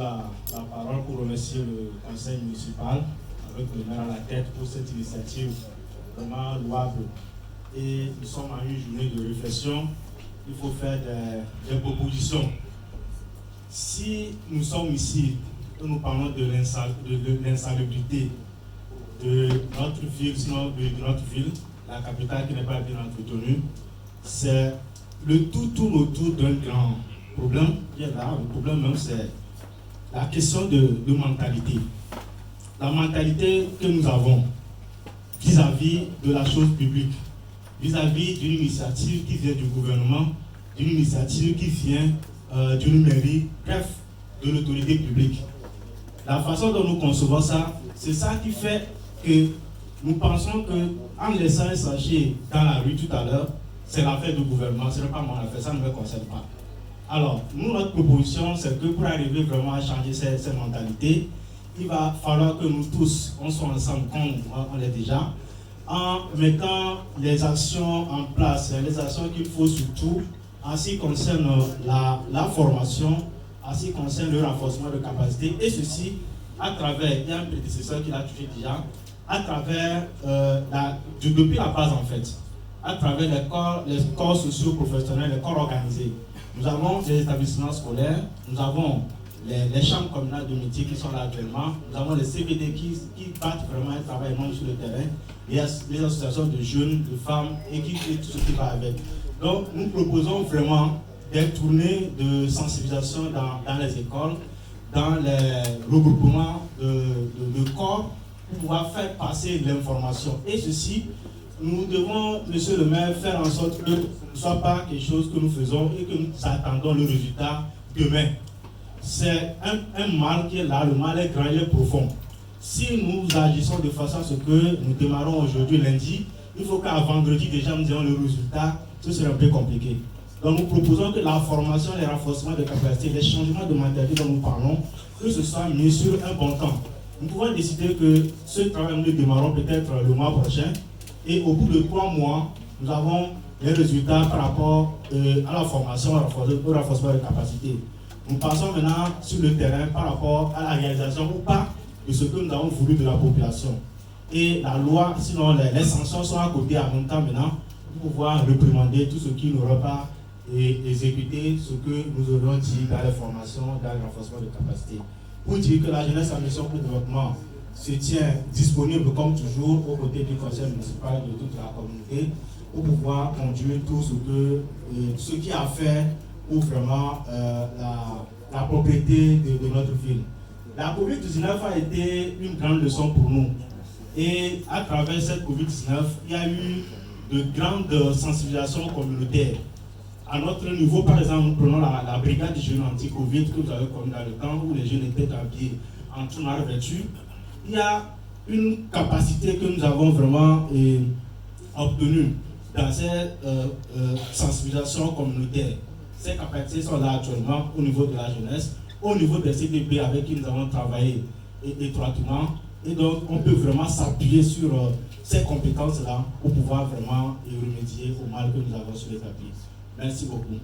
la parole pour remercier le conseil municipal avec le maire à la tête pour cette initiative vraiment louable. Et nous sommes à une journée de réflexion. Il faut faire des propositions. Si nous sommes ici et nous parlons de l'insalubrité de notre ville, sinon de notre ville, la capitale qui n'est pas bien entretenue, c'est le tout tourne autour d'un grand problème qui est là. Le problème même, c'est la question de mentalité. La mentalité que nous avons vis-à-vis de la chose publique, vis-à-vis d'une initiative qui vient du gouvernement, d'une initiative qui vient d'une mairie, bref, de l'autorité publique. La façon dont nous concevons ça, c'est ça qui fait que nous pensons qu'en laissant un sachet dans la rue tout à l'heure, c'est l'affaire du gouvernement, ce n'est pas mon affaire, ça ne me concerne pas. Alors, nous, notre proposition, c'est que pour arriver vraiment à changer ces mentalités, il va falloir que nous tous, on soit ensemble comme on l'est déjà, en mettant les actions en place, les actions qu'il faut surtout, en ce qui concerne la formation, en ce qui concerne le renforcement de capacité, et ceci à travers, il y a un prédécesseur qui l'a touché déjà, à travers, depuis la base en fait, à travers les corps sociaux professionnels, les corps organisés. Nous avons des établissements scolaires, nous avons les chambres communales de métiers qui sont là actuellement, nous avons les CPD qui battent vraiment un travail énorme sur le terrain, les associations de jeunes, de femmes et tout ce qui va avec. Donc nous proposons vraiment des tournées de sensibilisation dans les écoles, dans les regroupements de corps pour pouvoir faire passer l'information. Et ceci, nous devons, monsieur le maire, faire en sorte que ce ne soit pas quelque chose que nous faisons et que nous attendons le résultat demain. C'est un mal qui est là, le mal est grand, il est profond. Si nous agissons de façon à ce que nous démarrons aujourd'hui lundi, il faut qu'à vendredi déjà nous ayons le résultat, ce serait un peu compliqué. Donc nous proposons que la formation, les renforcements de capacité, les changements de matériel dont nous parlons, que ce soit mis sur un bon temps. Nous pouvons décider que ce travail, nous le démarrons peut-être le mois prochain. Et au bout de 3 mois, nous avons les résultats par rapport à la formation, au renforcement de capacité. Nous passons maintenant sur le terrain par rapport à la réalisation ou pas de ce que nous avons voulu de la population. Et la loi, sinon les sanctions sont à côté en même temps maintenant pour pouvoir réprimander tout ce qui n'aura pas exécuté ce que nous aurions dit dans les formations, dans le renforcement de capacité. Pour dire que la jeunesse en mission pour le développement se tient disponible comme toujours aux côtés du conseil municipal de toute la communauté pour pouvoir conduire tout ce qui a fait pour vraiment la propriété de notre ville. La COVID-19 a été une grande leçon pour nous. Et à travers cette COVID-19, il y a eu de grandes sensibilisations communautaires. À notre niveau, par exemple, nous prenons la brigade des jeunes anti-Covid que vous avez connue dans le temps où les jeunes étaient habillés en tournard vêtu. Il y a une capacité que nous avons vraiment obtenue dans ces sensibilisations communautaires. Ces capacités sont là actuellement au niveau de la jeunesse, au niveau des CDP avec qui nous avons travaillé étroitement. Et donc, on peut vraiment s'appuyer sur ces compétences-là pour pouvoir vraiment remédier au mal que nous avons sur les tapis. Merci beaucoup.